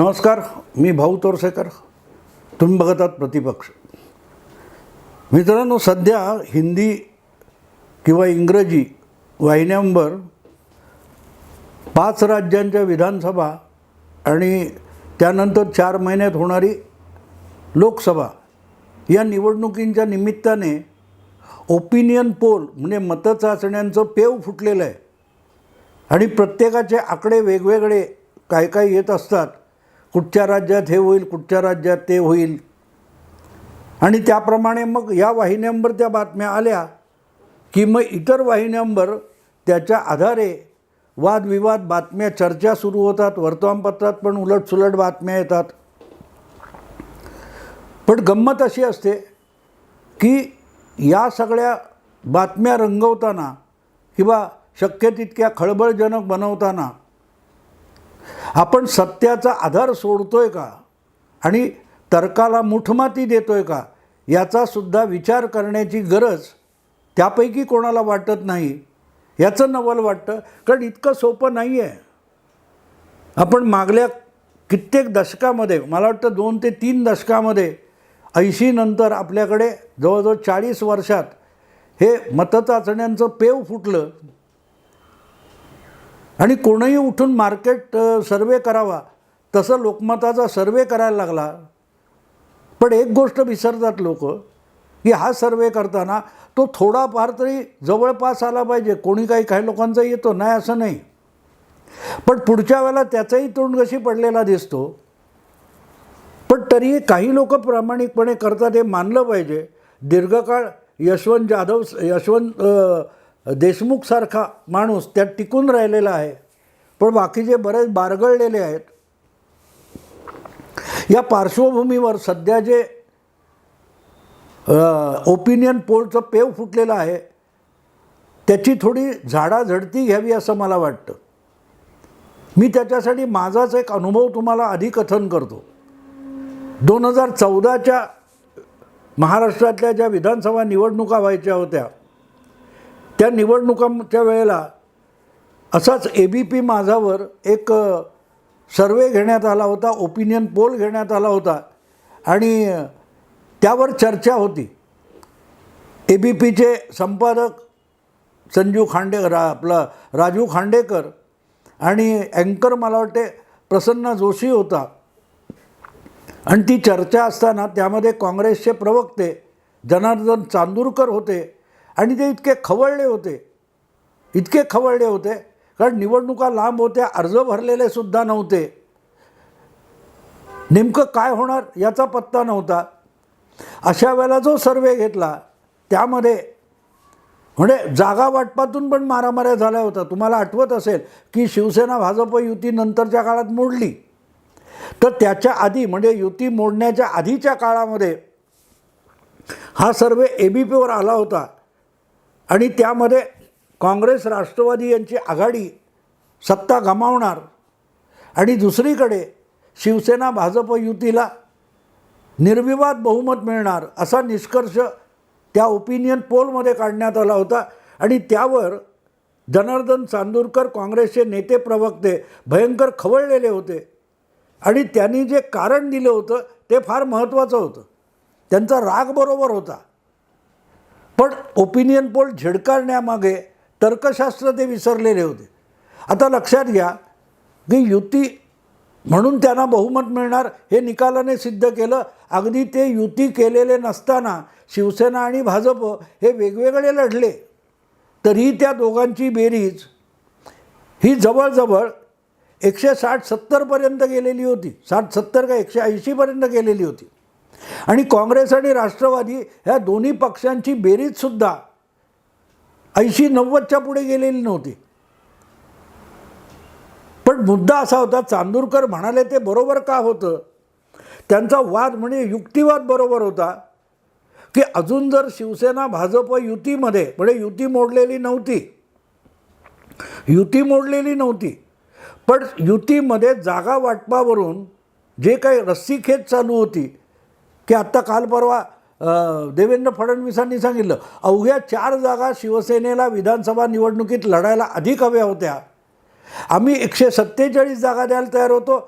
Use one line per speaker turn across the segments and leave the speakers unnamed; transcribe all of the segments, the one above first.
नमस्कार, मी भाऊ तोरसेकर. तुम्ही बघत आहात प्रतिपक्ष. मित्रांनो, सध्या हिंदी किंवा इंग्रजी वाहिन्यांवर 5 राज्यांच्या विधानसभा आणि त्यानंतर 4 महिन्यात होणारी लोकसभा या निवडणुकींच्या निमित्ताने ओपिनियन पोल म्हणजे मतचाचण्यांचं पेव फुटलेलं आहे आणि प्रत्येकाचे आकडे वेगवेगळे काय काय येत असतात. कुठच्या राज्यात हे होईल, कुठच्या राज्यात ते होईल, आणि त्याप्रमाणे मग या वाहिन्यांवर त्या बातम्या आल्या की मग इतर वाहिन्यांवर त्याच्या आधारे वादविवाद, बातम्या, चर्चा सुरू होतात. वर्तमानपत्रात पण उलटसुलट बातम्या येतात. पण गंमत अशी असते की या सगळ्या बातम्या रंगवताना किंवा शक्य तितक्या खळबळजनक बनवताना आपण सत्याचा आधार सोडतोय का आणि तर्काला मुठमाती देतोय का याचा सुद्धा विचार करण्याची गरज त्यापैकी कोणाला वाटत नाही. याचं नवल वाटतं, कारण इतकं सोपं नाही आहे. आपण मागल्या कित्येक दशकामध्ये, मला वाटतं 2 ते 3 दशकामध्ये 80 नंतर आपल्याकडे जवळजवळ 40 वर्षात हे मतचाचण्यांचं पेव फुटलं आणि कोणीही उठून मार्केट सर्वे करावा तसं लोकमताचा सर्वे करायला लागला. पण एक गोष्ट विसरतात लोक की हा सर्वे करताना तो थोडाफार तरी जवळपास आला पाहिजे. कोणी काही लोकांचा येतो नाही असं नाही, पण पुढच्या वेळेला त्याचाही तोंडघशी पडलेला दिसतो. पण तरीही काही लोक प्रामाणिकपणे करतात हे मानलं पाहिजे. दीर्घकाळ यशवंत देशमुखसारखा माणूस त्यात टिकून राहिलेला आहे, पण बाकीचे बरेच बारगळलेले आहेत. या पार्श्वभूमीवर सध्या जे ओपिनियन पोलचं पेव फुटलेलं आहे त्याची थोडी झाडाझडती घ्यावी असं मला वाटतं. मी त्याच्यासाठी माझाच एक अनुभव तुम्हाला आधी कथन करतो. 2014च्या महाराष्ट्रातल्या ज्या विधानसभा निवडणुका व्हायच्या होत्या त्या निवडणुकांच्या वेळेला असाच ABP माझावर एक सर्वे घेण्यात आला होता, ओपिनियन पोल घेण्यात आला होता आणि त्यावर चर्चा होती. ABPचे संपादक राजू खांडेकर आणि अँकर मला वाटते प्रसन्न जोशी होता. आणि ती चर्चा असताना त्यामध्ये काँग्रेसचे प्रवक्ते जनार्दन चांदूरकर होते आणि ते इतके खवळले होते कारण निवडणुका लांब होत्या, अर्ज भरलेले सुद्धा नव्हते, नेमकं काय होणार याचा पत्ता नव्हता. अशा वेळेला जो सर्वे घेतला त्यामध्ये म्हणजे जागा वाटपातून पण मारामाऱ्या झाल्या होत्या. तुम्हाला आठवत असेल की शिवसेना भाजप युती नंतरच्या काळात मोडली, तर त्याच्या आधी म्हणजे युती मोडण्याच्या आधीच्या काळामध्ये हा सर्वे ABPवर आला होता आणि त्यामध्ये काँग्रेस राष्ट्रवादी यांची आघाडी सत्ता गमावणार आणि दुसरीकडे शिवसेना भाजप युतीला निर्विवाद बहुमत मिळणार असा निष्कर्ष त्या ओपिनियन पोलमध्ये काढण्यात आला होता. आणि त्यावर जनार्दन चांदूरकर काँग्रेसचे नेते प्रवक्ते भयंकर खवळलेले होते आणि त्यांनी जे कारण दिलं होतं ते फार महत्त्वाचं होतं. त्यांचा राग बरोबर होता, पण ओपिनियन पोल झिडकारण्यामागे तर्कशास्त्र ते विसरलेले होते. आता लक्षात घ्या की युती म्हणून त्यांना बहुमत मिळणार हे निकालाने सिद्ध केलं. अगदी ते युती केलेले नसताना शिवसेना आणि भाजप हे वेगवेगळे लढले तरीही त्या दोघांची बेरीज ही जवळजवळ 160-70पर्यंत गेलेली होती. 60-70 का 180पर्यंत गेलेली होती. आणि काँग्रेस आणि राष्ट्रवादी ह्या दोन्ही पक्षांची बेरीजसुद्धा 80-90च्या पुढे गेलेली नव्हती. पण मुद्दा असा होता, चांदूरकर म्हणाले ते बरोबर का होतं, त्यांचा वाद म्हणजे युक्तिवाद बरोबर होता की अजून जर शिवसेना भाजप युतीमध्ये म्हणजे युती मोडलेली नव्हती पण युतीमध्ये जागा वाटपावरून जे काही रस्सीखेच चालू होती की आत्ता काल परवा देवेंद्र फडणवीसांनी सांगितलं अवघ्या 4 जागा शिवसेनेला विधानसभा निवडणुकीत लढायला अधिक हव्या होत्या, आम्ही 147 जागा द्यायला तयार होतो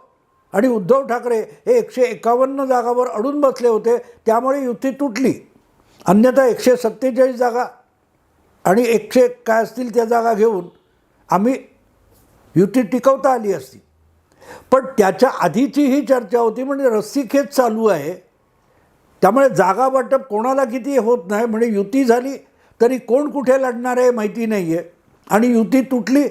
आणि उद्धव ठाकरे हे 151 जागावर अडून बसले होते, त्यामुळे युती तुटली. अन्यथा 147 जागा आणि 100 काय असतील त्या जागा घेऊन आम्ही युती टिकवता आली असती. पण त्याच्या आधीची ही चर्चा होती, म्हणजे रस्सीखेच चालू आहे. त्यामुळे जागा वाटप कोणाला किती होत नाही, म्हणजे युती झाली तरी कोण कुठे लढणार आहे माहिती नाही आहे, आणि युती तुटली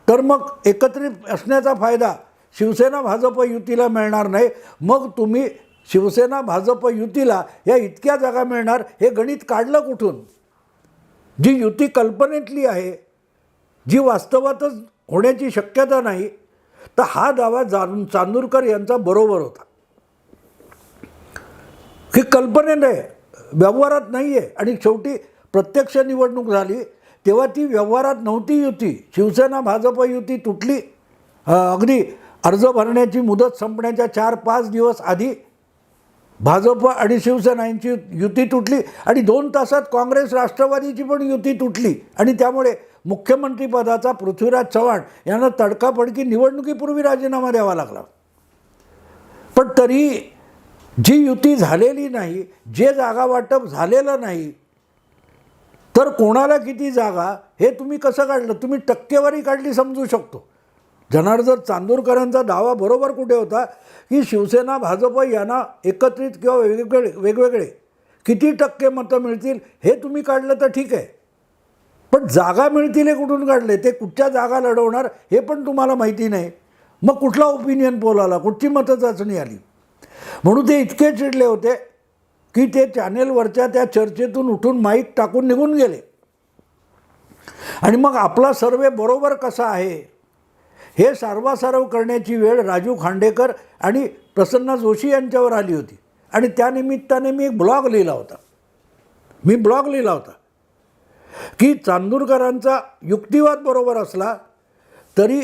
तर मग एकत्रित असण्याचा फायदा शिवसेना भाजप युतीला मिळणार नाही. मग तुम्ही शिवसेना भाजप युतीला या इतक्या जागा मिळणार हे गणित काढलं कुठून? जी युती कल्पनेतली आहे, जी वास्तवातच होण्याची शक्यता नाही, तर हा दावा चांदूरकर यांचा बरोबर होता की कल्पनेत आहे, व्यवहारात नाही आहे. आणि शेवटी प्रत्यक्ष निवडणूक झाली तेव्हा ती व्यवहारात नव्हती युती. शिवसेना भाजप युती तुटली. अगदी अर्ज भरण्याची मुदत संपण्याच्या 4-5 दिवस आधी भाजप आणि शिवसेना यांची युती तुटली आणि 2 तासात काँग्रेस राष्ट्रवादीची पण युती तुटली. आणि त्यामुळे मुख्यमंत्रीपदाचा पृथ्वीराज चव्हाण यांना तडकाफडकी निवडणुकीपूर्वी राजीनामा द्यावा लागला. पण तरी जी युती झालेली नाही, जे जागा वाटप झालेलं नाही, तर कोणाला किती जागा हे तुम्ही कसं काढलं? तुम्ही टक्केवारी काढली समजू शकतो. जनार्दन चांदूरकरांचा दावा बरोबर कुठे होता की शिवसेना भाजप यांना एकत्रित किंवा वेगवेगळे किती टक्के मतं मिळतील हे तुम्ही काढलं तर ठीक आहे, पण जागा मिळतील हे कुठून काढले? ते कुठच्या जागा लढवणार हे पण तुम्हाला माहिती नाही. मग कुठला ओपिनियन पोल आला, कुठची मतचाचणी आली? म्हणून ते इतके चिडले होते की ते चॅनेलवरच्या त्या चर्चेतून उठून माईक टाकून निघून गेले. आणि मग आपला सर्वे बरोबर कसा आहे हे सारवासारव करण्याची वेळ राजू खांडेकर आणि प्रसन्ना जोशी यांच्यावर आली होती. आणि त्यानिमित्ताने मी एक ब्लॉग लिहिला होता की चांदूरकरांचा युक्तिवाद बरोबर असला तरी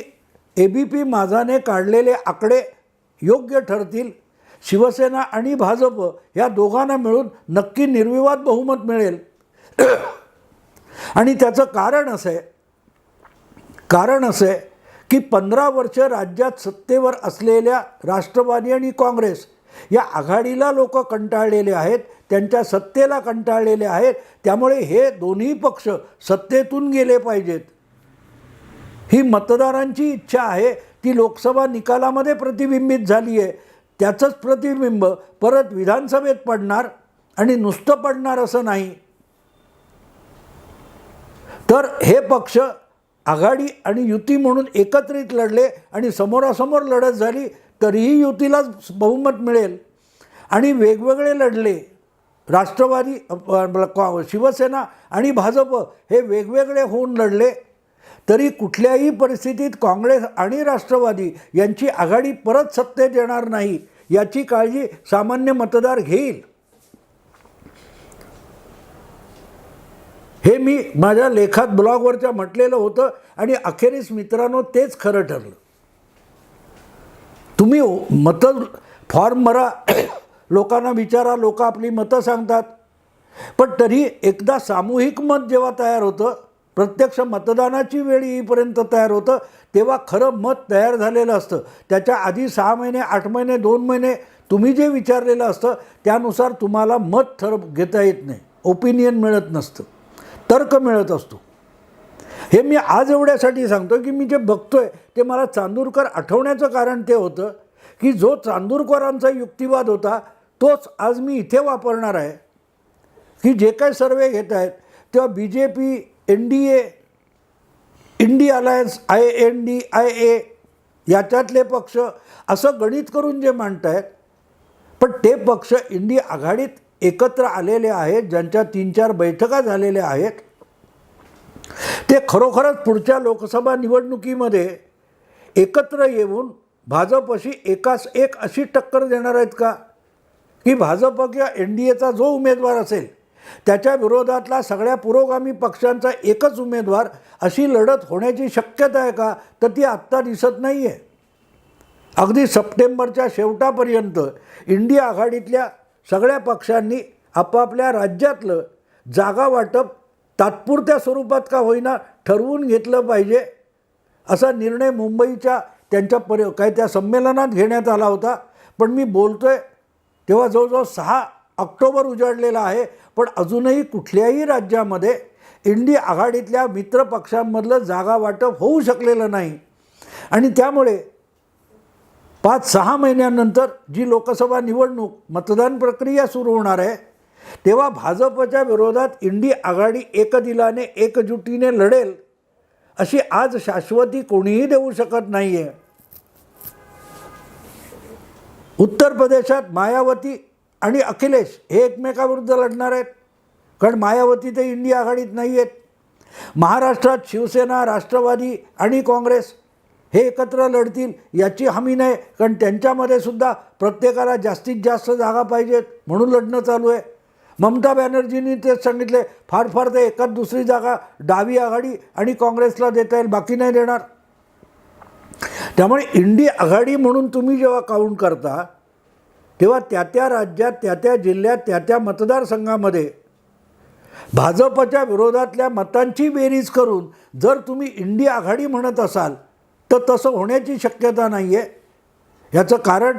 ABP माझाने काढलेले आकडे योग्य ठरतील. शिवसेना आणि भाजप या दोघांना मिळून नक्की निर्विवाद बहुमत मिळेल. आणि त्याचं कारण असं आहे की 15 वर्ष राज्यात सत्तेवर असलेल्या राष्ट्रवादी आणि काँग्रेस या आघाडीला लोक कंटाळलेले आहेत, त्यांच्या सत्तेला कंटाळलेले आहेत. त्यामुळे हे दोन्ही पक्ष सत्तेतून गेले पाहिजेत. ही मतदारांची इच्छा आहे, ती लोकसभा निकालामध्ये प्रतिबिंबित झाली आहे. त्याचंच प्रतिबिंब परत विधानसभेत पडणार आणि नुसतं पडणार असं नाही. तर हे पक्ष आघाडी आणि युती म्हणून एकत्रित लढले आणि समोरासमोर लढत झाली तरीही युतीलाच बहुमत मिळेल. आणि वेगवेगळे लढले, राष्ट्रवादी शिवसेना आणि भाजप हे वेगवेगळे होऊन लढले तरी कुठल्याही परिस्थितीत काँग्रेस आणि राष्ट्रवादी यांची आघाडी परत सत्तेत येणार नाही याची काळजी सामान्य मतदार घेईल. हे मी माझ्या लेखात ब्लॉगवरच्या म्हटलेलं होतं आणि अखेरीस मित्रांनो तेच खरं ठरलं. तुम्ही मतं फॉर्म भरा, लोकांना विचारा, लोक आपली मतं सांगतात. पण तरी एकदा सामूहिक मत जेव्हा तयार होतं, प्रत्यक्ष मतदानाची वेळ येईपर्यंत तयार होतं, तेव्हा खरं मत तयार झालेलं असतं. त्याच्या आधी 6 महिने, 8 महिने, 2 महिने तुम्ही जे विचारलेलं असतं त्यानुसार तुम्हाला मत घेता येत नाही, ओपिनियन मिळत नसतं, तर्क मिळत असतो. हे मी आज एवढ्यासाठी सांगतो की मी जे बघतोय ते मला चांदूरकर आठवण्याचं कारण ते होतं की जो चांदूरकरांचा युक्तिवाद होता तोच आज मी इथे वापरणार आहे. की जे काही सर्वे घेत आहेत तेव्हा BJP, NDA, India alliance, INDIA याच्यातले पक्ष असं गणित करून जे मांडत आहेत, पण ते पक्ष इंडिया आघाडीत एकत्र आलेले आहेत, ज्यांच्या 3-4 बैठका झालेल्या आहेत, ते खरोखरच पुढच्या लोकसभा निवडणुकीमध्ये एकत्र येऊन भाजपशी एकास एक अशी टक्कर देणार आहेत का की भाजप किंवा NDAचा जो उमेदवार असेल त्याच्या विरोधातला सगळ्या पुरोगामी पक्षांचा एकच उमेदवार अशी लढत होण्याची शक्यता आहे का? तर ती आत्ता दिसत नाही आहे. अगदी सप्टेंबरच्या शेवटापर्यंत इंडिया आघाडीतल्या सगळ्या पक्षांनी आपापल्या राज्यातलं जागा वाटप तात्पुरत्या स्वरूपात का होईना ठरवून घेतलं पाहिजे असा निर्णय मुंबईच्या काय त्या संमेलनात घेण्यात आला होता. पण मी बोलतोय तेव्हा जवळजवळ 6 ऑक्टोबर उजाडलेला आहे, पण अजूनही कुठल्याही राज्यामध्ये इंडी आघाडीतल्या मित्र पक्षांमधलं जागा वाटप होऊ शकलेलं नाही. आणि त्यामुळे 5-6 महिन्यानंतर जी लोकसभा निवडणूक मतदान प्रक्रिया सुरू होणार आहे, तेव्हा भाजपच्या विरोधात इंडी आघाडी एकदिलाने एकजुटीने लढेल अशी आज शाश्वती कोणीही देऊ शकत नाही आहे. उत्तर प्रदेशात मायावती आणि अखिलेश हे एकमेकाविरुद्ध लढणार आहेत, कारण मायावती ते इंडी आघाडीत नाही आहेत. महाराष्ट्रात शिवसेना, राष्ट्रवादी आणि काँग्रेस हे एकत्र लढतील याची हमी नाही, कारण त्यांच्यामध्ये सुद्धा प्रत्येकाला जास्तीत जास्त जागा पाहिजेत म्हणून लढणं चालू आहे. ममता बॅनर्जींनी तेच सांगितले, फार फार ते एकाच दुसरी जागा डावी आघाडी आणि काँग्रेसला देता येईल, बाकी नाही देणार. त्यामुळे इंडी आघाडी म्हणून तुम्ही जेव्हा काउंट करता तेव्हा त्या त्या राज्यात, त्या त्या जिल्ह्यात, त्या त्या मतदारसंघामध्ये भाजपच्या विरोधातल्या मतांची बेरीज करून जर तुम्ही इंडी आघाडी म्हणत असाल तर तसं होण्याची शक्यता नाही आहे. याचं कारण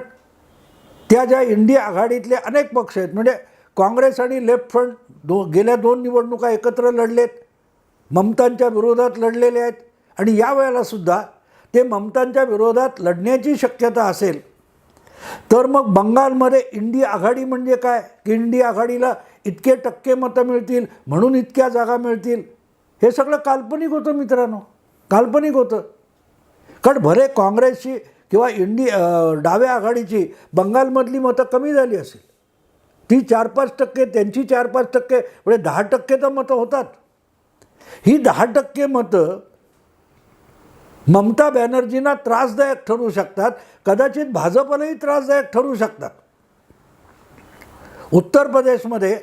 त्या ज्या इंडी आघाडीतले अनेक पक्ष आहेत, म्हणजे काँग्रेस आणि लेफ्ट फ्रंट गेल्या 2 निवडणुका एकत्र लढलेत, ममतांच्या विरोधात लढलेले आहेत आणि यावेळेलासुद्धा ते ममतांच्या विरोधात लढण्याची शक्यता असेल तर मग बंगालमध्ये इंडी आघाडी म्हणजे काय, की इंडी आघाडीला इतके टक्के मतं मिळतील म्हणून इतक्या जागा मिळतील, हे सगळं काल्पनिक होतं मित्रांनो, काल्पनिक होतं. कारण भले काँग्रेसची किंवा डाव्या आघाडीची बंगालमधली मतं कमी झाली असेल, ती 4-5%, त्यांची 4-5%, म्हणजे 10% तर मतं होतात. ही 10% मतं ममता बॅनर्जींना त्रासदायक ठरू शकतात, कदाचित भाजपलाही त्रासदायक ठरू शकतात. उत्तर प्रदेशमध्ये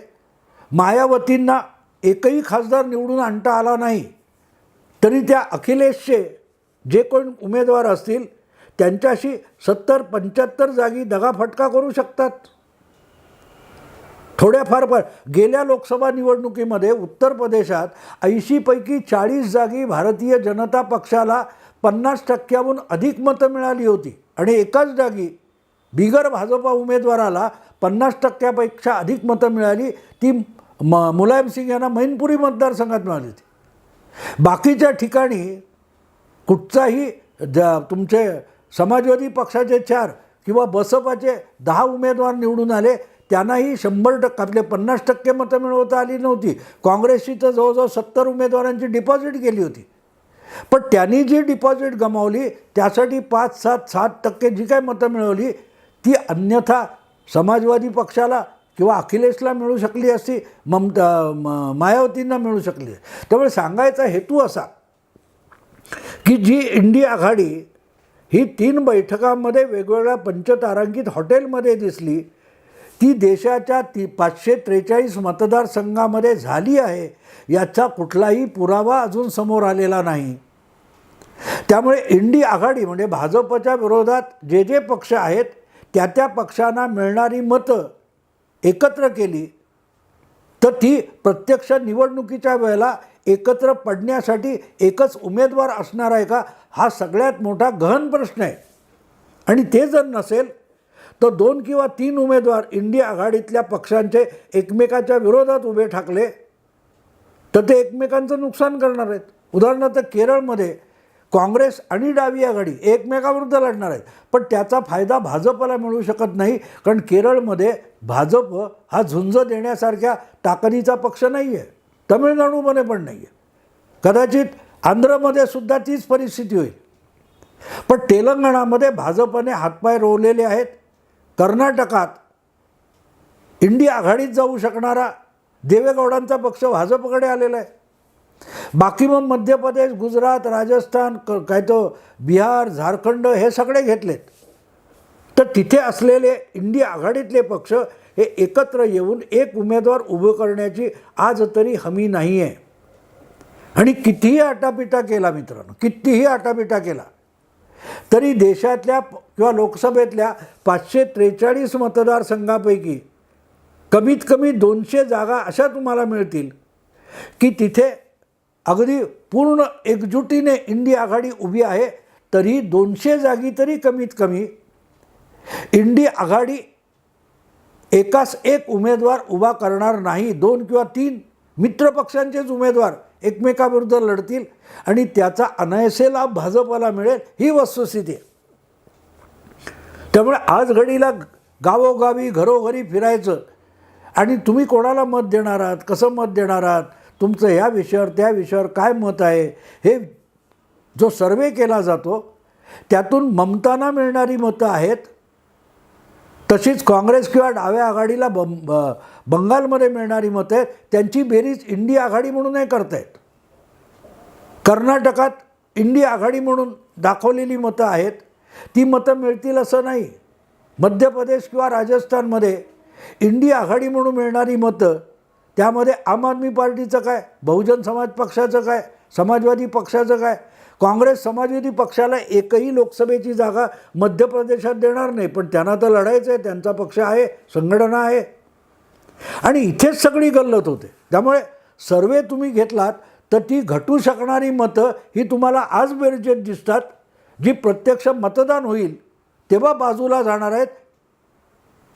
मायावतींना एकही खासदार निवडून आणता आला नाही, तरी त्या अखिलेशचे जे कोण उमेदवार असतील त्यांच्याशी 70-75 जागी दगाफटका करू शकतात. थोड्याफार गेल्या लोकसभा निवडणुकीमध्ये उत्तर प्रदेशात 80 पैकी 40 जागी भारतीय जनता पक्षाला 50%हून अधिक मतं मिळाली होती आणि एकाच जागी बिगर भाजपा उमेदवाराला 50%पेक्षा अधिक मतं मिळाली, ती मुलायम सिंग यांना मैनपुरी मतदारसंघात मिळाली होती. बाकीच्या ठिकाणी कुठचाही तुमचे समाजवादी पक्षाचे 4 किंवा बसपाचे 10 उमेदवार निवडून आले, त्यांनाही 100% आपले 50% मतं मिळवता आली नव्हती. काँग्रेसची तर जवळजवळ 70 उमेदवारांची डिपॉझिट गेली होती, पण त्यांनी जी डिपॉझिट गमावली त्यासाठी 5-7% जी काय मतं मिळवली ती अन्यथा समाजवादी पक्षाला किंवा अखिलेशला मिळू शकली असती, मायावतींना मिळू शकली. त्यामुळे सांगायचा हेतू असा की जी इंडी आघाडी ही 3 बैठकांमध्ये वेगवेगळ्या पंचतारांकित हॉटेलमध्ये दिसली, ती देशाच्या 543 मतदारसंघामध्ये झाली आहे याचा कुठलाही पुरावा अजून समोर आलेला नाही. त्यामुळे इंडी आघाडी म्हणजे भाजपच्या विरोधात जे जे पक्ष आहेत त्या त्या पक्षांना मिळणारी मतं एकत्र केली तर ती प्रत्यक्ष निवडणुकीच्या वेळेला एकत्र पडण्यासाठी एकच उमेदवार असणार आहे का, हा सगळ्यात मोठा गहन प्रश्न आहे. आणि ते जर नसेल तर 2 किंवा 3 उमेदवार इंडी आघाडीतल्या पक्षांचे एकमेकाच्या विरोधात उभे ठाकले तर ते एकमेकांचं नुकसान करणार आहेत. उदाहरणार्थ केरळमध्ये काँग्रेस आणि डावी आघाडी एकमेकाविरुद्ध लढणार आहेत, पण त्याचा फायदा भाजपला मिळू शकत नाही, कारण केरळमध्ये भाजप हा झुंज देण्यासारख्या ताकदीचा पक्ष नाही आहे, तमिळनाडूमध्ये पण नाही आहे, कदाचित आंध्रमध्ये सुद्धा तीच परिस्थिती होईल. पण तेलंगणामध्ये भाजपने हातपाय रोवलेले आहेत. कर्नाटकात इंडी आघाडीत जाऊ शकणारा देवेगौडांचा पक्ष भाजपकडे आलेला आहे. बाकी मग मध्य प्रदेश, गुजरात, राजस्थान, काय तो बिहार, झारखंड हे सगळे घेतलेत. तर तिथे असलेले इंडी आघाडीतले पक्ष हे एकत्र येऊन एक उमेदवार उभं करण्याची आज तरी हमी नाही आहे. आणि कितीही आटापिटा केला मित्रांनो, कितीही आटापिटा केला तरी देशातल्या किंवा लोकसभेतल्या 543 मतदारसंघापैकी कमीत कमी 200 जागा अशा तुम्हाला मिळतील की तिथे अगदी पूर्ण एकजुटीने इंडी आघाडी उभी आहे, तरी 200 जागी तरी कमीत कमी इंडी आघाडी एकास एक उमेदवार उभा करणार नाही. 2 किंवा 3 मित्रपक्षांचेच उमेदवार एकमेकाविरुद्ध लढतील आणि त्याचा अनायासे लाभ भाजपला मिळेल, ही वस्तुस्थिती आहे. त्यामुळे आज घडीला गावोगावी घरोघरी फिरायचं आणि तुम्ही कोणाला मत देणार आहात, कसं मत देणार आहात, तुमचं ह्या विषयावर त्या विषयावर काय मत आहे, हे जो सर्वे केला जातो त्यातून ममतांना मिळणारी मतं आहेत, तशीच काँग्रेस किंवा डाव्या आघाडीला बंगालमध्ये मिळणारी मतं आहेत, त्यांची बेरीज इंडी आघाडी म्हणूनही करतायत. कर्नाटकात इंडी आघाडी म्हणून दाखवलेली मतं आहेत, ती मतं मिळतील असं नाही. मध्य प्रदेश किंवा राजस्थानमध्ये इंडी आघाडी म्हणून मिळणारी मतं, त्यामध्ये आम आदमी पार्टीचं काय, बहुजन समाज पक्षाचं काय, समाजवादी पक्षाचं काय, काँग्रेस समाजवादी पक्षाला एकही लोकसभेची जागा मध्य प्रदेशात देणार नाही, पण त्यांना तर लढायचं आहे, त्यांचा पक्ष आहे, संघटना आहे. आणि इथेच सगळी गल्लत होते. त्यामुळे सर्वे तुम्ही घेतलात तर ती घटू शकणारी मतं ही तुम्हाला आज बेरजेत दिसतात. जी प्रत्यक्ष मतदान होईल तेव्हा बाजूला जाणार आहेत,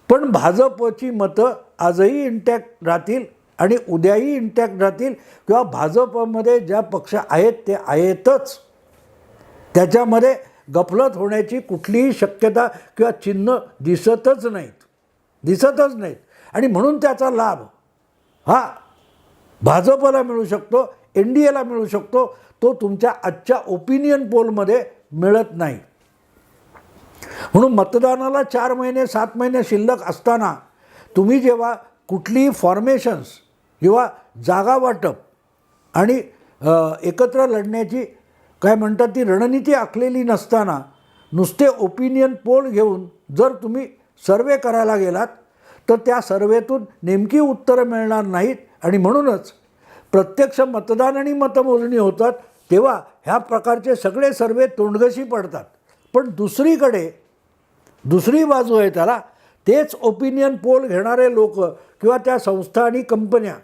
पण भाजपची मतं आजही इंटॅक्ट राहतील आणि उद्याही इंटॅक्ट राहतील, किंवा भाजपमध्ये ज्या पक्ष आहेत ते आहेतच, त्याच्यामध्ये गफलत होण्याची कुठलीही शक्यता किंवा चिन्ह दिसतच नाहीत. आणि म्हणून त्याचा लाभ हा भाजपला मिळू शकतो, NDAला मिळू शकतो, तो तुमच्या आजच्या ओपिनियन पोलमध्ये मिळत नाही. म्हणून मतदानाला 4 महिने 7 महिने शिल्लक असताना तुम्ही जेव्हा कुठलीही फॉर्मेशन्स किंवा जागा वाटप आणि एकत्र लढण्याची काय म्हणतात ती रणनीती आखलेली नसताना नुसते ओपिनियन पोल घेऊन जर तुम्ही सर्वे करायला गेलात तर त्या सर्वेतून नेमकी उत्तरं मिळणार नाहीत. आणि म्हणूनच प्रत्यक्ष मतदान आणि मतमोजणी होतात तेव्हा ह्या प्रकारचे सगळे सर्वे तोंडघशी पडतात. पण दुसरीकडे दुसरी बाजू आहे त्याला, तेच ओपिनियन पोल घेणारे लोक किंवा त्या संस्था आणि कंपन्या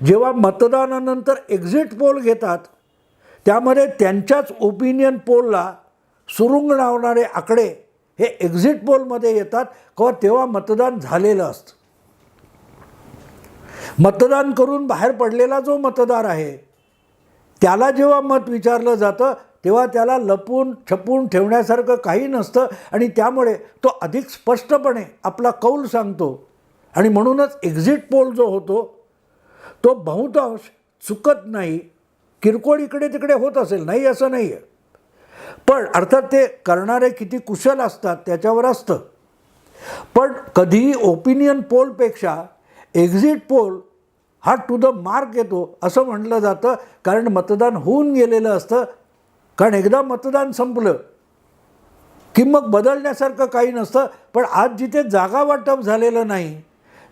जेव्हा मतदानानंतर एक्झिट पोल घेतात, त्यामध्ये त्यांच्याच ओपिनियन पोलला सुरुंग लावणारे आकडे हे एक्झिट पोलमध्ये येतात, किंवा तेव्हा मतदान झालेलं असतं. मतदान करून बाहेर पडलेला जो मतदार आहे त्याला जेव्हा मत विचारलं जातं तेव्हा त्याला लपून छपून ठेवण्यासारखं काही नसतं आणि त्यामुळे तो अधिक स्पष्टपणे आपला कौल सांगतो. आणि म्हणूनच एक्झिट पोल जो होतो तो बहुतांश चुकत नाही. किरकोळ इकडे तिकडे होत असेल, नाही असं नाही आहे, पण अर्थात ते करणारे किती कुशल असतात त्याच्यावर असतं. पण कधीही ओपिनियन पोलपेक्षा एक्झिट पोल हा टू द मार्क येतो असं म्हटलं जातं, कारण मतदान होऊन गेलेलं असतं. कारण एकदा मतदान संपलं की मग बदलण्यासारखं काही नसतं. पण आज जिथे जागा वाटप झालेलं नाही,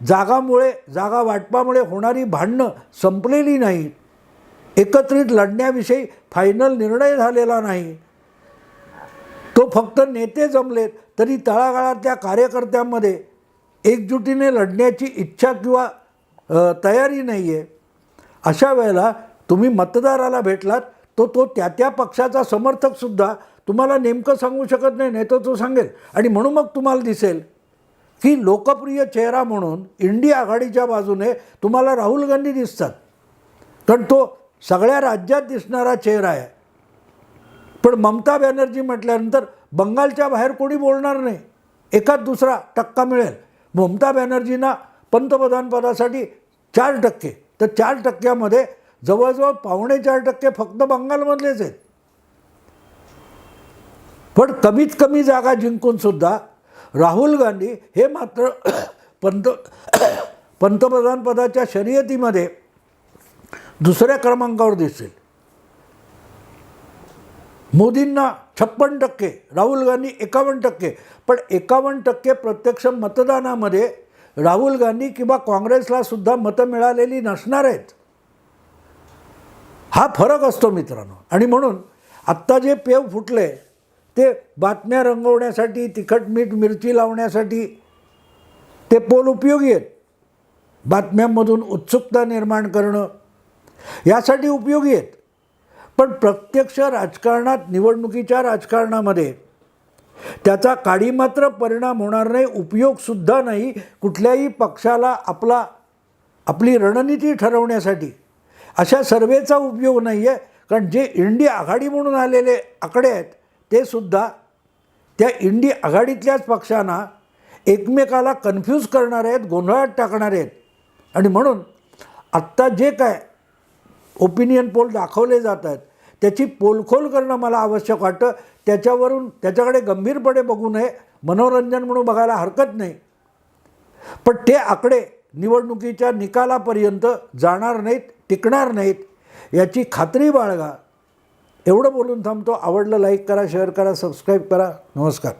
जागा वाटपामुळे होणारी भांडणं संपलेली नाहीत, एकत्रित लढण्याविषयी फायनल निर्णय झालेला नाही, तो फक्त नेते जमलेत तरी तळागाळातल्या कार्यकर्त्यांमध्ये एकजुटीने लढण्याची इच्छा किंवा तयारी नाही आहे, अशा वेळेला तुम्ही मतदाराला भेटलात तो त्या पक्षाचा समर्थकसुद्धा तुम्हाला नेमकं सांगू शकत नाही, नाही तर तो सांगेल. आणि म्हणून मग तुम्हाला दिसेल की लोकप्रिय चेहरा म्हणून इंडिया आघाडीच्या बाजूने तुम्हाला राहुल गांधी दिसतात, कारण तो सगळ्या राज्यात दिसणारा चेहरा आहे. पण ममता बॅनर्जी म्हटल्यानंतर बंगालच्या बाहेर कोणी बोलणार नाही, एकाच दुसरा टक्का मिळेल. ममता बॅनर्जींना पंतप्रधानपदासाठी 4%, तर 4%मध्ये जवळजवळ 4.25% फक्त बंगालमधलेच आहेत. पण कमीत कमी जागा जिंकूनसुद्धा राहुल गांधी हे मात्र पंतप्रधानपदाच्या शर्यतीमध्ये दुसऱ्या क्रमांकावर दिसेल. मोदींना 56%, राहुल गांधी 51%. पण 51% प्रत्यक्ष मतदानामध्ये राहुल गांधी किंवा काँग्रेसला सुद्धा मतं मिळालेली नसणार आहेत. हा फरक असतो मित्रांनो. आणि म्हणून आत्ता जे पेव फुटले ते बातम्या रंगवण्यासाठी, तिखट मीठ मिरची लावण्यासाठी ते पोल उपयोगी आहेत. बातम्यांमधून उत्सुकता निर्माण करणं यासाठी उपयोगी आहेत. पण प्रत्यक्ष राजकारणात, निवडणुकीच्या राजकारणामध्ये त्याचा काडीमात्र परिणाम होणार नाही, उपयोगसुद्धा नाही कुठल्याही पक्षाला आपली रणनीती ठरवण्यासाठी. अशा सर्वेचा उपयोग नाही आहे, कारण जे इंडी आघाडी म्हणून आलेले आकडे आहेत ते सुद्धा त्या इंडी आघाडीतल्याच पक्षांना एकमेकाला कन्फ्यूज करणारे आहेत, गोंधळात टाकणारे आहेत. आणि म्हणून आत्ता जे काय ओपिनियन पोल दाखवले जात आहेत त्याची पोलखोल करणं मला आवश्यक वाटतं. त्याच्याकडे गंभीरपणे बघू नये, मनोरंजन म्हणून बघायला हरकत नाही, पण ते आकडे निवडणुकीच्या निकालापर्यंत जाणार नाहीत, टिकणार नाहीत याची खात्री बाळगा. एवढं बोलून थांबतो. आवडलं लाईक करा, शेअर करा, सबस्क्राईब करा. नमस्कार.